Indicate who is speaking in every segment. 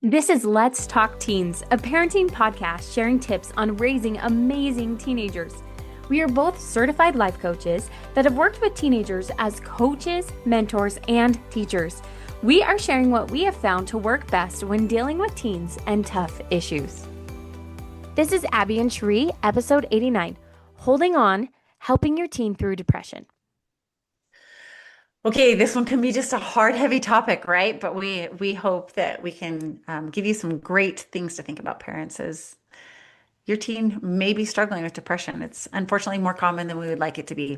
Speaker 1: This is Let's Talk Teens, a parenting podcast sharing tips on raising amazing teenagers. We are both certified life coaches that have worked with teenagers as coaches, mentors, and teachers. We are sharing what we have found to work best when dealing with teens and tough issues. This is Abbi and Cheree, episode 89, Holding On, Helping Your Teen Through Depression.
Speaker 2: Okay, this one can be just a hard, heavy topic, right? But we hope that we can give you some great things to think about, parents, as your teen may be struggling with depression. It's unfortunately more common than we would like it to be.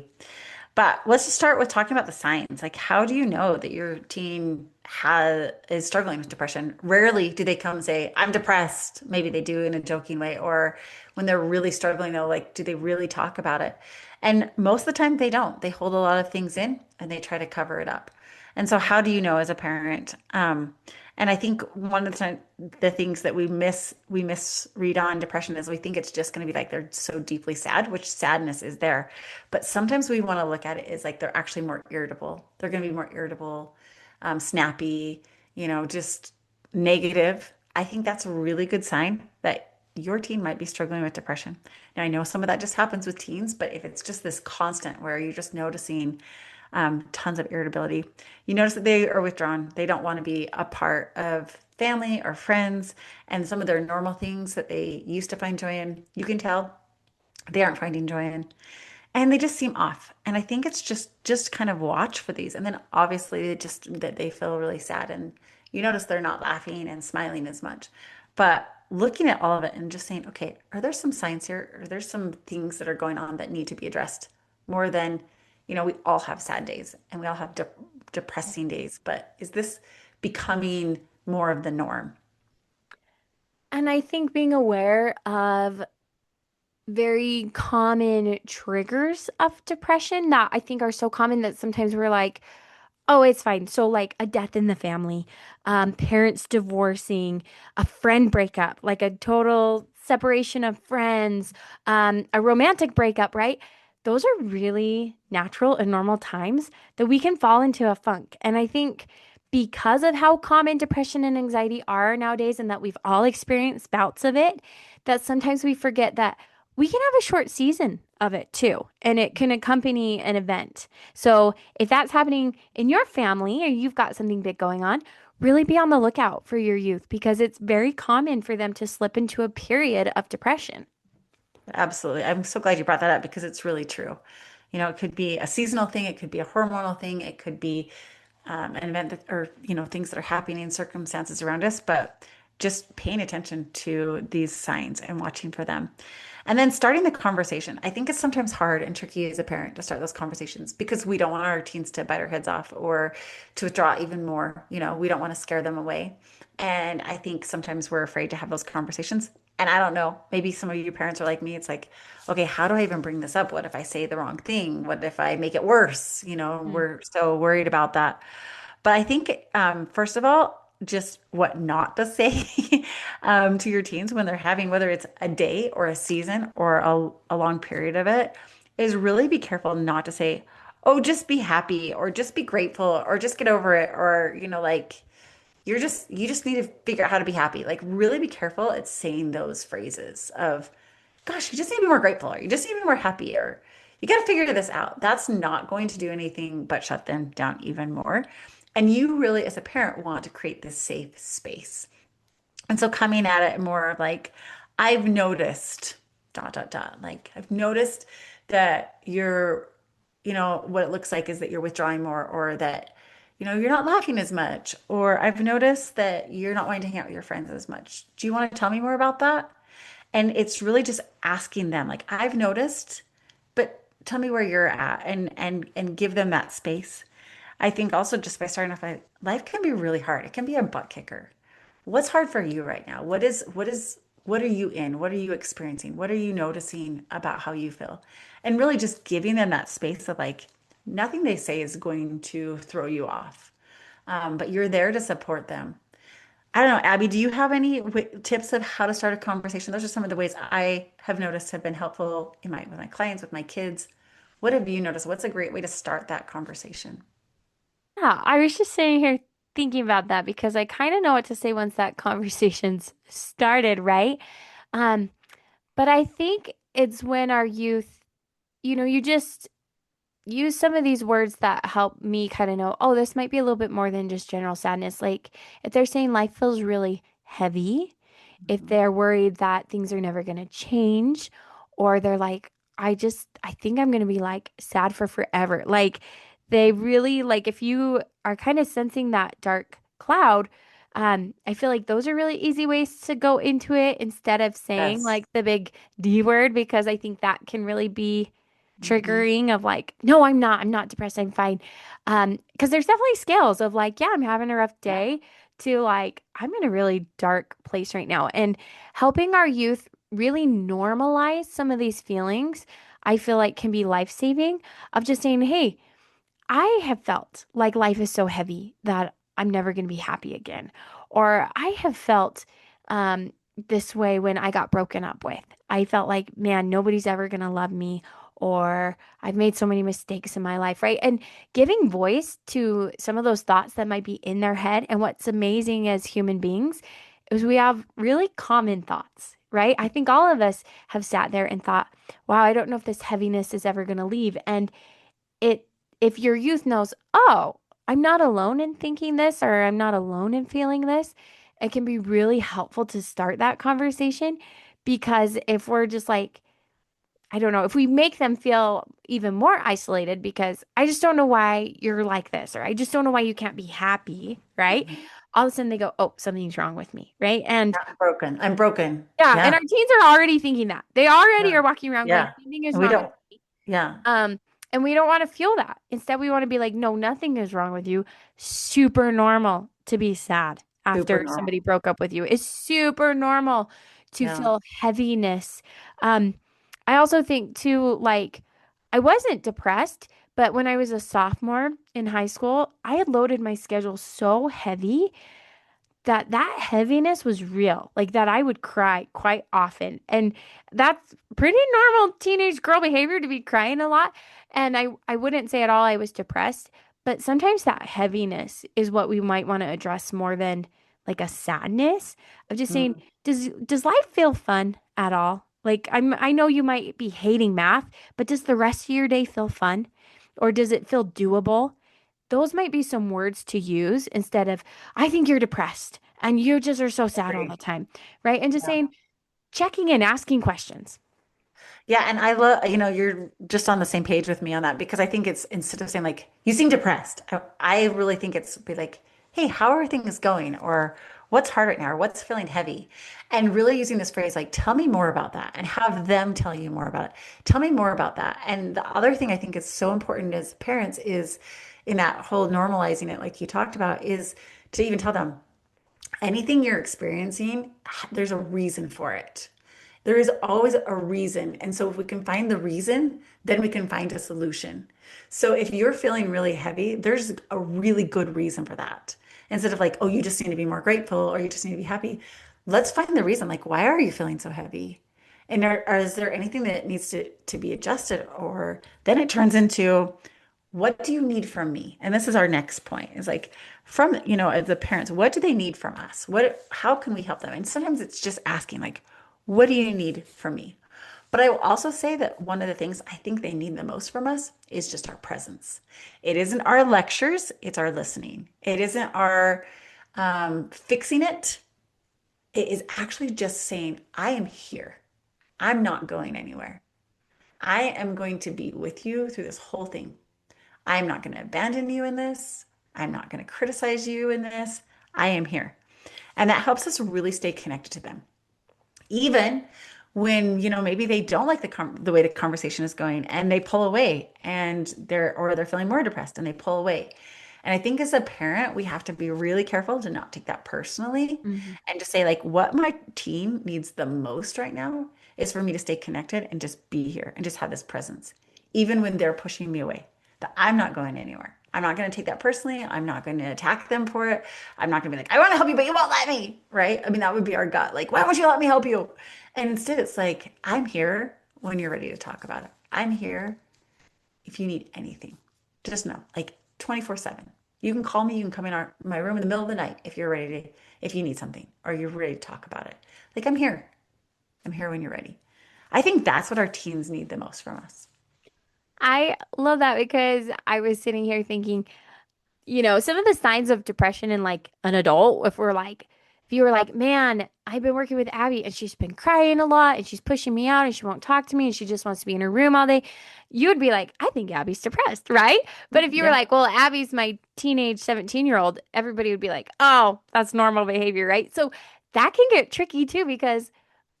Speaker 2: But let's just start with talking about the signs. Like, how do you know that your teen has is struggling with depression? Rarely do they come and say, "I'm depressed." Maybe they do in a joking way, or when they're really struggling, though, like, do they really talk about it? And most of the time, they don't. They hold a lot of things in and they try to cover it up. And so, how do you know as a parent? And I think one of the things that we misread on depression is we think it's just going to be like they're so deeply sad, which sadness is there. But sometimes we want to look at it as like they're actually more irritable. They're going to be more irritable, snappy, just negative. I think that's a really good sign that your teen might be struggling with depression. Now, I know some of that just happens with teens, but if it's just this constant where you're just noticing tons of irritability. You notice that they are withdrawn. They don't want to be a part of family or friends, and some of their normal things that they used to find joy in, you can tell they aren't finding joy in, and they just seem off. And I think it's just kind of watch for these, and then obviously just that they feel really sad, and you notice they're not laughing and smiling as much. But looking at all of it and just saying, okay, are there some signs here? Are there some things that are going on that need to be addressed more than we all have sad days and we all have depressing days, but is this becoming more of the norm?
Speaker 1: And I think being aware of very common triggers of depression that I think are so common that sometimes we're like, oh, it's fine. So, like a death in the family, parents divorcing, a friend breakup, like a total separation of friends, a romantic breakup, right? Those are really natural and normal times that we can fall into a funk. And I think because of how common depression and anxiety are nowadays, and that we've all experienced bouts of it, that sometimes we forget that we can have a short season of it too, and it can accompany an event. So if that's happening in your family or you've got something big going on, really be on the lookout for your youth because it's very common for them to slip into a period of depression.
Speaker 2: Absolutely. I'm so glad you brought that up because it's really true. It could be a seasonal thing, it could be a hormonal thing, it could be an event that, or, things that are happening in circumstances around us, but just paying attention to these signs and watching for them. And then starting the conversation. I think it's sometimes hard and tricky as a parent to start those conversations because we don't want our teens to bite our heads off or to withdraw even more. We don't want to scare them away. And I think sometimes we're afraid to have those conversations. And I don't know, maybe some of you parents are like me. It's like, okay, how do I even bring this up? What if I say the wrong thing? What if I make it worse?
Speaker 1: Mm.
Speaker 2: We're so worried about that. But I think, first of all, just what not to say to your teens when they're having, whether it's a day or a season or a long period of it, is really be careful not to say, oh, just be happy or just be grateful or just get over it or, like you just need to figure out how to be happy. Like really be careful at saying those phrases of, gosh, you just need to be more grateful or you just need to be more happy or you got to figure this out. That's not going to do anything but shut them down even more. And you really, as a parent, want to create this safe space. And so coming at it more like, I've noticed, dot, dot, dot. Like, I've noticed that what it looks like is that you're withdrawing more or that, you're not laughing as much. Or I've noticed that you're not wanting to hang out with your friends as much. Do you want to tell me more about that? And it's really just asking them, like, I've noticed, but tell me where you're at and give them that space. I think also just by starting off, life can be really hard. It can be a butt kicker. What's hard for you right now? What are you in? What are you experiencing? What are you noticing about how you feel? And really just giving them that space of like, nothing they say is going to throw you off. But you're there to support them. I don't know, Abbi, do you have any tips of how to start a conversation? Those are some of the ways I have noticed have been helpful with my clients, with my kids. What have you noticed? What's a great way to start that conversation?
Speaker 1: Yeah, I was just saying here. thinking about that because I kind of know what to say once that conversation's started, right? Um, but I think it's when our youth, you just use some of these words that help me kind of know, oh, this might be a little bit more than just general sadness. Like if they're saying life feels really heavy, if
Speaker 2: Mhm.
Speaker 1: they're worried that things are never going to change, or they're like, I think I'm going to be like sad for forever. Like they really, like, if you are kind of sensing that dark cloud, I feel like those are really easy ways to go into it instead of saying
Speaker 2: Yes.
Speaker 1: like the big D word, because I think that can really be
Speaker 2: Mhm.
Speaker 1: triggering of like, no, I'm not depressed, I'm fine. Because there's definitely scales of like, yeah, I'm having a rough
Speaker 2: Yeah.
Speaker 1: day to like, I'm in a really dark place right now. And helping our youth really normalize some of these feelings, I feel like can be life-saving of just saying, hey, I have felt like life is so heavy that I'm never going to be happy again. Or I have felt um, this way when I got broken up with. I felt like, man, nobody's ever going to love me. Or I've made so many mistakes in my life, right? And giving voice to some of those thoughts that might be in their head. And what's amazing as human beings is we have really common thoughts, right? I think all of us have sat there and thought, wow, I don't know if this heaviness is ever going to leave. And it if your youth knows, oh, I'm not alone in thinking this or I'm not alone in feeling this, it can be really helpful to start that conversation because if we're just like, I don't know, if we make them feel even more isolated because I just don't know why you're like this or I just don't know why you can't be happy, right?
Speaker 2: Mhm.
Speaker 1: All of a sudden they go, oh, something's wrong with me, right? And
Speaker 2: I'm broken. I'm broken.
Speaker 1: yeah, and
Speaker 2: Yeah.
Speaker 1: our teens are already thinking that. They already
Speaker 2: Yeah.
Speaker 1: are walking around going,
Speaker 2: Yeah.
Speaker 1: something is
Speaker 2: And we
Speaker 1: wrong with
Speaker 2: don't.
Speaker 1: me.
Speaker 2: Yeah.
Speaker 1: Um, and we don't want to feel that. Instead, we want to be like, no, nothing is wrong with you. Super normal to be sad
Speaker 2: Super
Speaker 1: after
Speaker 2: normal.
Speaker 1: somebody broke up with you. It's super normal to
Speaker 2: Yeah.
Speaker 1: feel heaviness. Um, I also think too, like, I wasn't depressed, but when I was a sophomore in high school, I had loaded my schedule so heavy that heaviness was real, like that I would cry quite often. And that's pretty normal teenage girl behavior to be crying a lot. And I wouldn't say at all I was depressed, but sometimes that heaviness is what we might want to address more than like a sadness of just saying,
Speaker 2: Mm.
Speaker 1: does life feel fun at all? Like I know you might be hating math, but does the rest of your day feel fun? Or does it feel doable? Those might be some words to use instead of, I think you're depressed and you just are so sad all
Speaker 2: Agree.
Speaker 1: the time, right? And just
Speaker 2: Yeah.
Speaker 1: saying, checking in, asking questions.
Speaker 2: Yeah, and I love, you're just on the same page with me on that because I think it's instead of saying like, you seem depressed, I really think it's be like, hey, how are things going? Or what's hard right now? Or what's feeling heavy? And really using this phrase like, tell me more about that and have them tell you more about it. Tell me more about that. And the other thing I think is so important as parents is in that whole normalizing it, like you talked about, is to even tell them anything you're experiencing, there's a reason for it. There is always a reason. And so if we can find the reason, then we can find a solution. So if you're feeling really heavy, there's a really good reason for that. Instead of like, oh, you just need to be more grateful or you just need to be happy. Let's find the reason. Like, why are you feeling so heavy? And is there anything that needs to be adjusted? Or then it turns into, what do you need from me? And this is our next point is like from, as the parents, what do they need from us? How can we help them? And sometimes it's just asking like, what do you need from me? But I will also say that one of the things I think they need the most from us is just our presence. It isn't our lectures, it's our listening. It isn't our fixing it. It is actually just saying, I am here. I'm not going anywhere. I am going to be with you through this whole thing. I'm not going to abandon you in this. I'm not going to criticize you in this. I am here. And that helps us really stay connected to them. Even when, maybe they don't like the way the conversation is going and they pull away and they're feeling more depressed and they pull away. And I think as a parent, we have to be really careful to not take that personally
Speaker 1: Mhm.
Speaker 2: and to say like what my teen needs the most right now is for me to stay connected and just be here and just have this presence, even when they're pushing me away, that I'm not going anywhere. I'm not going to take that personally. I'm not going to attack them for it. I'm not going to be like, I want to help you, but you won't let me. Right. I mean, that would be our gut. Like, why won't you let me help you? And instead, it's like, I'm here when you're ready to talk about it. I'm here if you need anything. Just know, like 24/7. You can call me. You can come in my room in the middle of the night if you're ready to, if you need something or you're ready to talk about it. Like, I'm here. I'm here when you're ready. I think that's what our teens need the most from us.
Speaker 1: I love that because I was sitting here thinking, some of the signs of depression in like an adult, if you were like, man, I've been working with Abby and she's been crying a lot and she's pushing me out and she won't talk to me and she just wants to be in her room all day, you would be like, I think Abby's depressed, right? But if you were
Speaker 2: Yeah.
Speaker 1: like, well, Abby's my teenage 17-year-old, everybody would be like, oh, that's normal behavior, right? So that can get tricky too because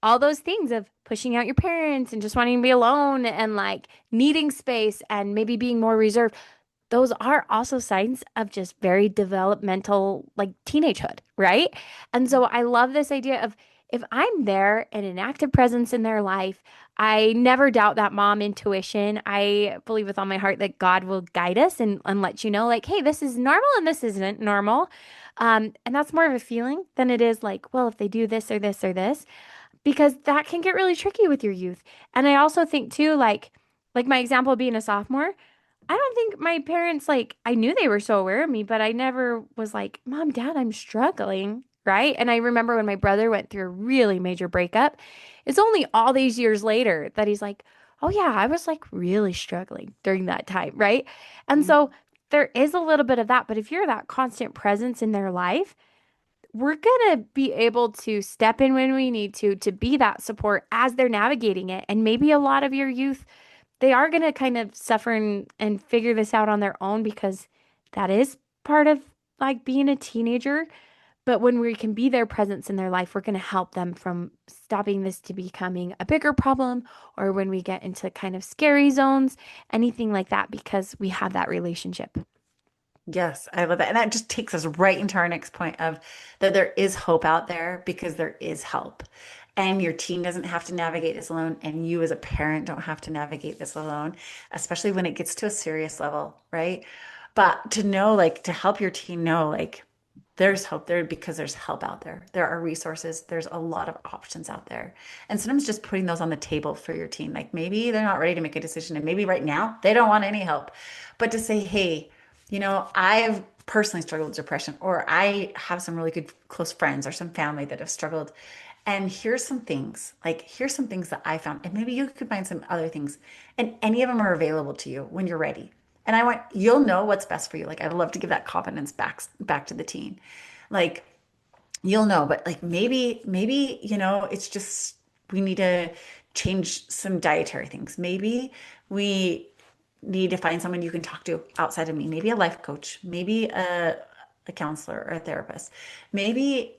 Speaker 1: all those things of pushing out your parents and just wanting to be alone and like needing space and maybe being more reserved, those are also signs of just very developmental, like teenagehood, right? And so I love this idea of if I'm there and an active presence in their life, I never doubt that mom intuition. I believe with all my heart that God will guide us and let you know, like, hey, this is normal and this isn't normal. And that's more of a feeling than it is like, well, if they do this or this or this, because that can get really tricky with your youth. And I also think too, like my example being a sophomore. I don't think my parents like I knew they were so aware of me, but I never was like, "Mom, Dad, I'm struggling." Right? And I remember when my brother went through a really major breakup, it's only all these years later that he's like, "Oh yeah, I was like really struggling during that time." Right? And
Speaker 2: Mhm.
Speaker 1: so there is a little bit of that, but if you're that constant presence in their life, we're gonna be able to step in when we need to be that support as they're navigating it. And maybe a lot of your youth they are going to kind of suffer and figure this out on their own because that is part of like being a teenager. But when we can be their presence in their life, we're going to help them from stopping this to becoming a bigger problem or when we get into kind of scary zones, anything like that, because we have that relationship.
Speaker 2: Yes, I love that. And that just takes us right into our next point of that there is hope out there because there is help. And your teen doesn't have to navigate this alone, and you as a parent don't have to navigate this alone, especially when it gets to a serious level, right? But to know, like, to help your teen know, like, there's hope there because there's help out there. There are resources. There's a lot of options out there. And sometimes just putting those on the table for your teen, like maybe they're not ready to make a decision, and maybe right now they don't want any help, but to say, hey, I've personally struggled with depression, or I have some really good close friends or some family that have struggled. And here's some things that I found, and maybe you could find some other things, and any of them are available to you when you're ready. And you'll know what's best for you. Like, I love to give that confidence back to the teen. Like, you'll know, but like maybe, it's just we need to change some dietary things. Maybe we need to find someone you can talk to outside of me, maybe a life coach, maybe a counselor or a therapist. Maybe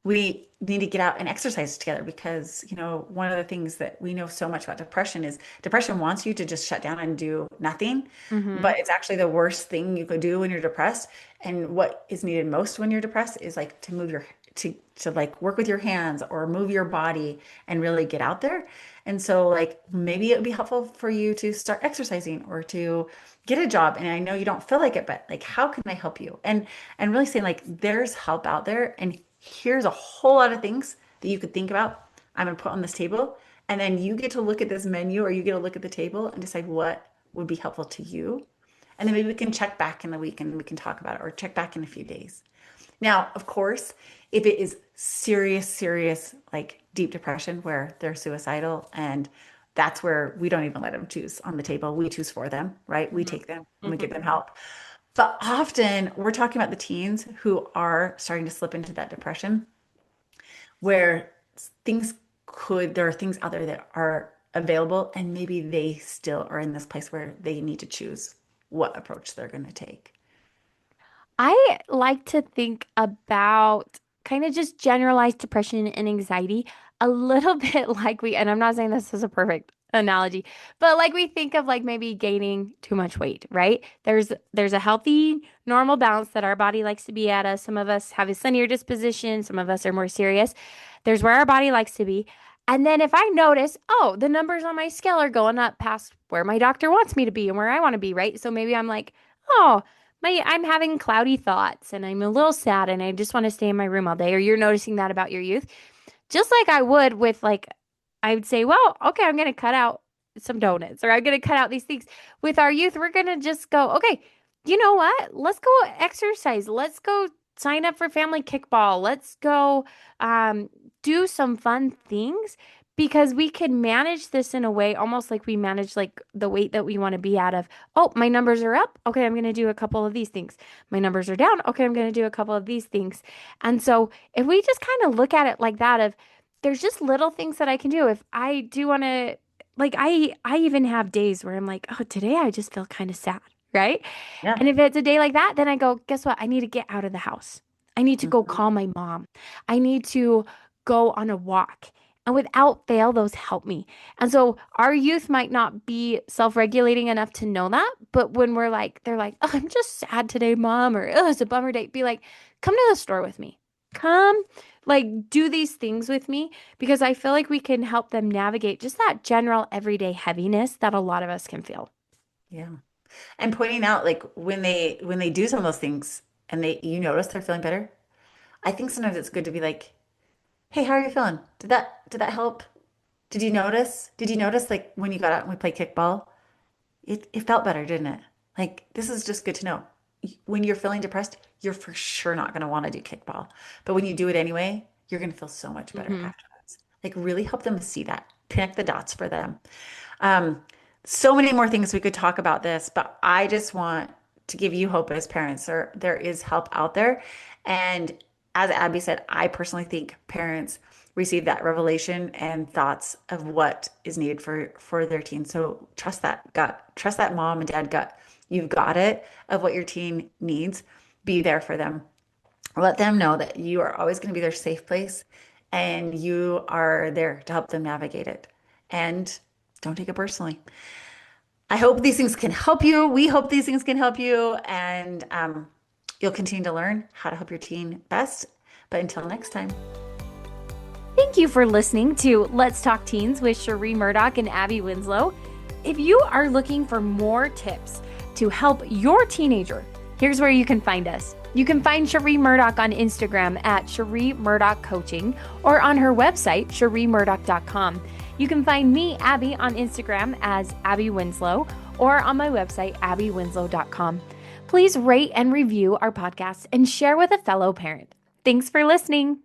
Speaker 2: we need to get out and exercise together because, one of the things that we know so much about depression is depression wants you to just shut down and do nothing,
Speaker 1: Mm-hmm.
Speaker 2: but it's actually the worst thing you could do when you're depressed. And what is needed most when you're depressed is like to move your to like work with your hands or move your body and really get out there. And so like maybe it would be helpful for you to start exercising or to get a job. And I know you don't feel like it, but like how can I help you? And really saying like there's help out there and here's a whole lot of things that you could think about. I'm gonna put on this table. And then you get to look at this menu or you get to look at the table and decide what would be helpful to you. And then maybe we can check back in the week and we can talk about it or check back in a few days. Now, of course, if it is serious, serious, like deep depression where they're suicidal, and that's where we don't even let them choose on the table. We choose for them, right? We take them and we give them help. But often we're talking about the teens who are starting to slip into that depression where there are things out there that are available, and maybe they still are in this place where they need to choose what approach they're going to take.
Speaker 1: I like to think about kind of just generalized depression and anxiety a little bit like and I'm not saying this is a perfect analogy, but like we think of like maybe gaining too much weight, right? There's a healthy, normal balance that our body likes to be at. Some of us have a sunnier disposition, some of us are more serious. There's where our body likes to be. And then if I notice, oh, the numbers on my scale are going up past where my doctor wants me to be and where I want to be, right? So maybe I'm like, oh, I'm having cloudy thoughts and I'm a little sad and I just want to stay in my room all day. Or you're noticing that about your youth. Just like I would with like, I would say, well, okay, I'm going to cut out some donuts or I'm going to cut out these things. With our youth, we're going to just go, okay, you know what? Let's go exercise. Let's go sign up for family kickball. Let's go um, do some fun things because we can manage this in a way almost like we manage like the weight that we want to be out of. Oh, my numbers are up. Okay, I'm going to do a couple of these things. My numbers are down. Okay, I'm going to do a couple of these things. And so if we just kind of look at it like that of there's just little things that I can do. If I do want to like I even have days where I'm like, "Oh, today I just feel kind of sad." Right?
Speaker 2: Yeah.
Speaker 1: And if it's a day like that, then I go, guess what? I need to get out of the house. I need to go
Speaker 2: Mhm.
Speaker 1: call my mom. I need to go on a walk. And without fail, those help me. And so our youth might not be self-regulating enough to know that. But when we're like, they're like, oh, I'm just sad today, mom, or oh, it's a bummer day, be like, come to the store with me. Come, like, do these things with me because I feel like we can help them navigate just that general everyday heaviness that a lot of us can feel.
Speaker 2: Yeah. And pointing out like when they do some of those things and they you notice they're feeling better, I think sometimes it's good to be like, "Hey, how are you feeling? Did that help? Did you notice? Did you notice like when you got out and we played kickball? It felt better, didn't it? Like this is just good to know. When you're feeling depressed, you're for sure not going to want to do kickball. But when you do it anyway, you're going to feel so much better
Speaker 1: Hmm.
Speaker 2: afterwards. Like really help them see that. Connect the dots for them. Um, so many more things we could talk about this, but I just want to give you hope as parents. There is help out there. And as Abby said, I personally think parents receive that revelation and thoughts of what is needed for their teen. So trust that gut, trust that mom and dad gut. You've got it of what your teen needs. Be there for them. Let them know that you are always going to be their safe place and you are there to help them navigate it. And don't take it personally. I hope these things can help you. We hope these things can help you. And you'll continue to learn how to help your teen best. But until next time,
Speaker 1: Thank you for listening to Let's Talk Teens with Cheree Murdock and Abby Winslow. If you are looking for more tips to help your teenager, here's where you can find us. You can find Cheree Murdock on Instagram at Cheree Murdock Coaching or on her website, ChereeMurdock.com. You can find me, Abby, on Instagram as Abby Winslow or on my website, AbbyWinslow.com. Please rate and review our podcast and share with a fellow parent. Thanks for listening.